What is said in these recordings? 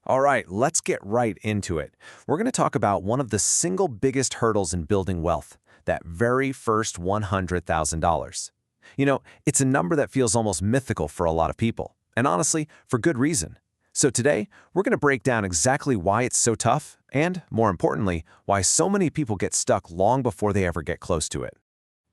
All right, let's get right into it. We're going to talk about one of the single biggest hurdles in building wealth, that very first $100,000. It's a number that feels almost mythical for a lot of people, and honestly, for good reason. So today, we're going to break down exactly why it's so tough, and more importantly, why so many people get stuck long before they ever get close to it.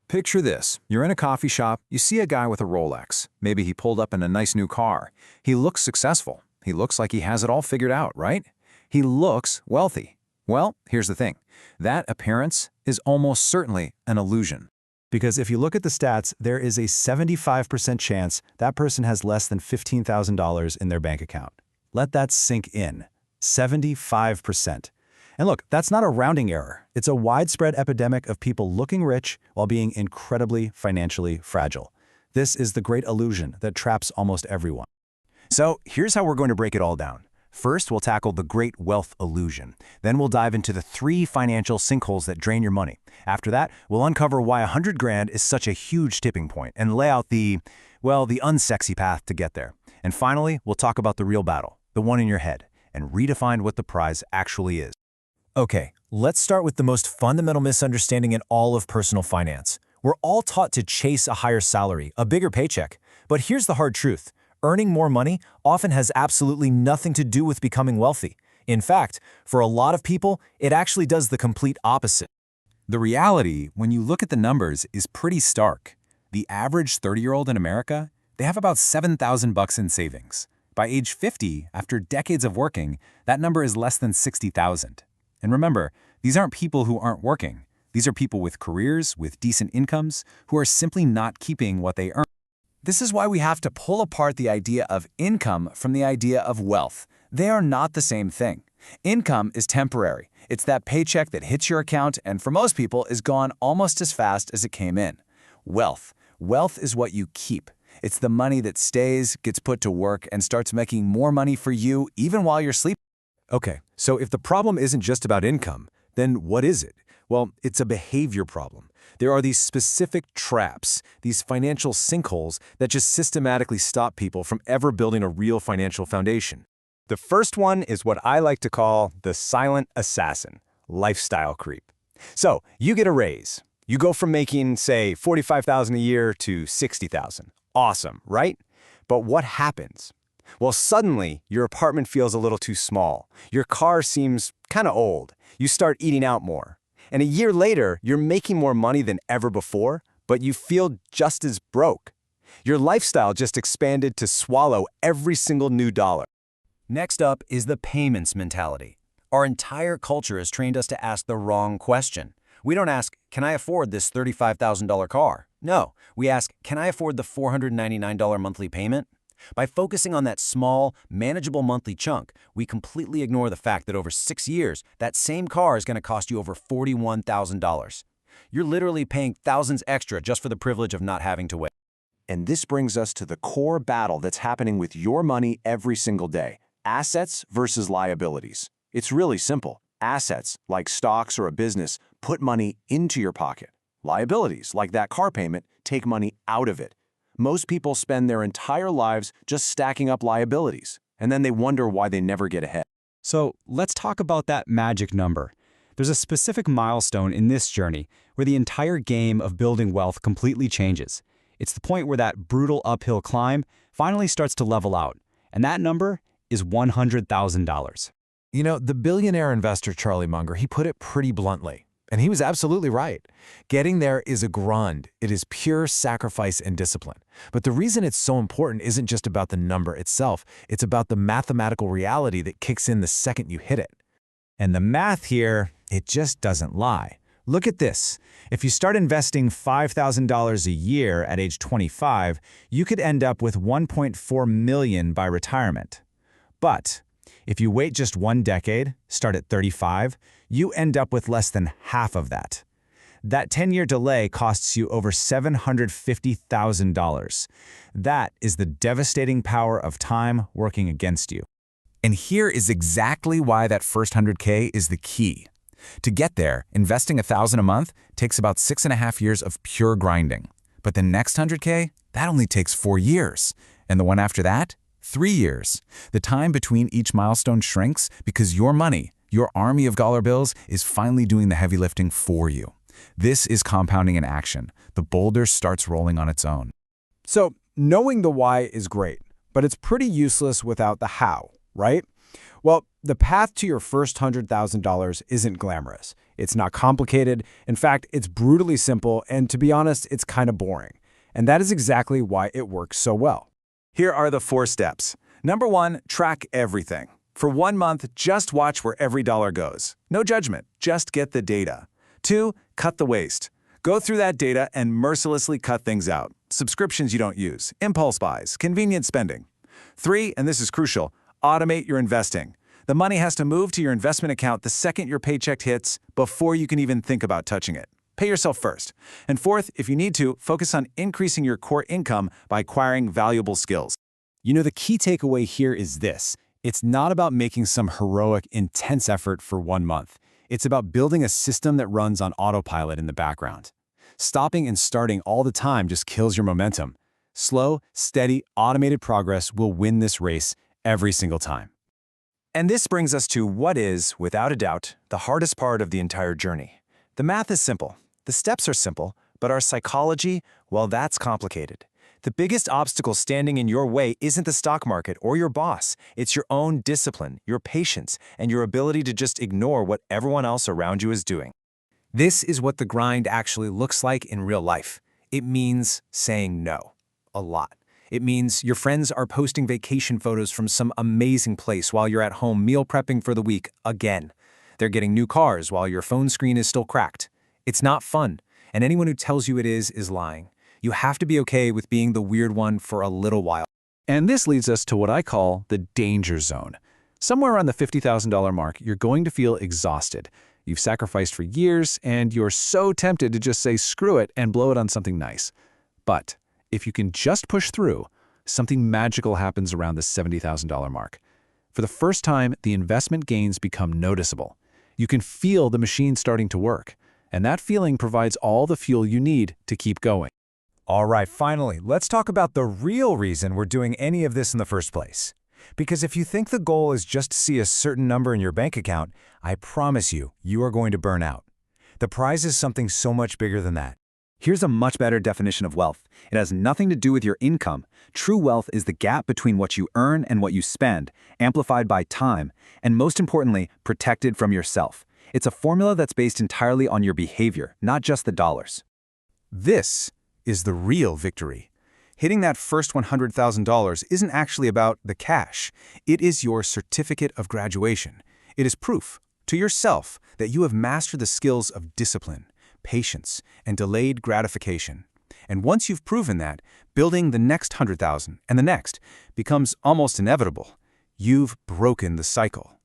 Picture this. You're in a coffee shop, you see a guy with a Rolex. Maybe he pulled up in a nice new car. He looks successful. He looks like he has it all figured out, right? He looks wealthy. Well, here's the thing. That appearance is almost certainly an illusion. Because if you look at the stats, there is a 75% chance that person has less than $15,000 in their bank account. Let that sink in. 75%. And look, that's not a rounding error. It's a widespread epidemic of people looking rich while being incredibly financially fragile. This is the great illusion that traps almost everyone. So here's how we're going to break it all down. First, we'll tackle the great wealth illusion. Then we'll dive into the 3 financial sinkholes that drain your money. After that, we'll uncover why 100 grand is such a huge tipping point and lay out the unsexy path to get there. And finally, we'll talk about the real battle, the one in your head, and redefine what the prize actually is. Okay, let's start with the most fundamental misunderstanding in all of personal finance. We're all taught to chase a higher salary, a bigger paycheck. But here's the hard truth. Earning more money often has absolutely nothing to do with becoming wealthy. In fact, for a lot of people, it actually does the complete opposite. The reality, when you look at the numbers, is pretty stark. The average 30-year-old in America, they have about $7,000 in savings. By age 50, after decades of working, that number is less than $60,000. And remember, these aren't people who aren't working. These are people with careers, with decent incomes, who are simply not keeping what they earn. This is why we have to pull apart the idea of income from the idea of wealth. They are not the same thing. Income is temporary. It's that paycheck that hits your account and for most people is gone almost as fast as it came in. Wealth is what you keep. It's the money that stays, gets put to work, and starts making more money for you even while you're sleeping. Okay, so if the problem isn't just about income, then what is it? Well, it's a behavior problem. There are these specific traps, these financial sinkholes that just systematically stop people from ever building a real financial foundation. The first one is what I like to call the silent assassin, lifestyle creep. So you get a raise. You go from making, say, $45,000 a year to $60,000. Awesome, right? But what happens? Well, suddenly, your apartment feels a little too small. Your car seems kind of old. You start eating out more. And a year later, you're making more money than ever before, but you feel just as broke. Your lifestyle just expanded to swallow every single new dollar. Next up is the payments mentality. Our entire culture has trained us to ask the wrong question. We don't ask, can I afford this $35,000 car? No, we ask, can I afford the $499 monthly payment? By focusing on that small, manageable monthly chunk, we completely ignore the fact that over 6 years, that same car is going to cost you over $41,000. You're literally paying thousands extra just for the privilege of not having to wait. And this brings us to the core battle that's happening with your money every single day: assets versus liabilities. It's really simple. Assets, like stocks or a business, put money into your pocket. Liabilities, like that car payment, take money out of it. Most people spend their entire lives just stacking up liabilities, and then they wonder why they never get ahead. So let's talk about that magic number. There's a specific milestone in this journey where the entire game of building wealth completely changes. It's the point where that brutal uphill climb finally starts to level out, and that number is $100,000. The billionaire investor Charlie Munger, he put it pretty bluntly. And he was absolutely right. Getting there is a grind. It is pure sacrifice and discipline. But the reason it's so important isn't just about the number itself. It's about the mathematical reality that kicks in the second you hit it. And the math here, it just doesn't lie. Look at this. If you start investing $5,000 a year at age 25, you could end up with $1.4 million by retirement. But if you wait just 1 decade, start at 35, you end up with less than half of that. That 10-year delay costs you over $750,000. That is the devastating power of time working against you. And here is exactly why that first 100K is the key. To get there, investing $1,000 a month takes about 6.5 years of pure grinding. But the next 100K, that only takes 4 years. And the one after that, 3 years. The time between each milestone shrinks because your money, your army of dollar bills, is finally doing the heavy lifting for you. This is compounding in action. The boulder starts rolling on its own. So, knowing the why is great, but it's pretty useless without the how, right? Well, the path to your first $100,000 isn't glamorous. It's not complicated. In fact, it's brutally simple, and to be honest, it's kind of boring. And that is exactly why it works so well. Here are the 4 steps. Number 1, track everything. For 1 month, just watch where every dollar goes. No judgment, just get the data. 2, cut the waste. Go through that data and mercilessly cut things out. Subscriptions you don't use, impulse buys, convenient spending. 3, and this is crucial, automate your investing. The money has to move to your investment account the second your paycheck hits, before you can even think about touching it. Pay yourself first. And 4th, if you need to, focus on increasing your core income by acquiring valuable skills. You know, the key takeaway here is this. It's not about making some heroic, intense effort for 1 month. It's about building a system that runs on autopilot in the background. Stopping and starting all the time just kills your momentum. Slow, steady, automated progress will win this race every single time. And this brings us to what is, without a doubt, the hardest part of the entire journey. The math is simple. The steps are simple, but our psychology, well, that's complicated. The biggest obstacle standing in your way isn't the stock market or your boss. It's your own discipline, your patience, and your ability to just ignore what everyone else around you is doing. This is what the grind actually looks like in real life. It means saying no. A lot. It means your friends are posting vacation photos from some amazing place while you're at home meal prepping for the week again. They're getting new cars while your phone screen is still cracked. It's not fun, and anyone who tells you it is lying. You have to be okay with being the weird one for a little while. And this leads us to what I call the danger zone. Somewhere around the $50,000 mark, you're going to feel exhausted. You've sacrificed for years, and you're so tempted to just say screw it and blow it on something nice. But if you can just push through, something magical happens around the $70,000 mark. For the first time, the investment gains become noticeable. You can feel the machine starting to work, and that feeling provides all the fuel you need to keep going. All right, finally, let's talk about the real reason we're doing any of this in the first place. Because if you think the goal is just to see a certain number in your bank account, I promise you, you are going to burn out. The prize is something so much bigger than that. Here's a much better definition of wealth. It has nothing to do with your income. True wealth is the gap between what you earn and what you spend, amplified by time, and most importantly, protected from yourself. It's a formula that's based entirely on your behavior, not just the dollars. This is the real victory. Hitting that first $100,000 isn't actually about the cash. It is your certificate of graduation. It is proof to yourself that you have mastered the skills of discipline, patience, and delayed gratification. And once you've proven that, building the next 100,000 and the next becomes almost inevitable. You've broken the cycle.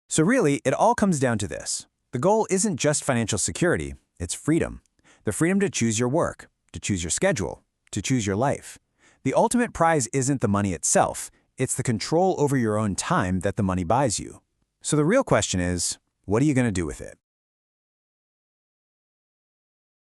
So really, it all comes down to this. The goal isn't just financial security, it's freedom. The freedom to choose your work, to choose your schedule, to choose your life. The ultimate prize isn't the money itself, it's the control over your own time that the money buys you. So the real question is, what are you going to do with it?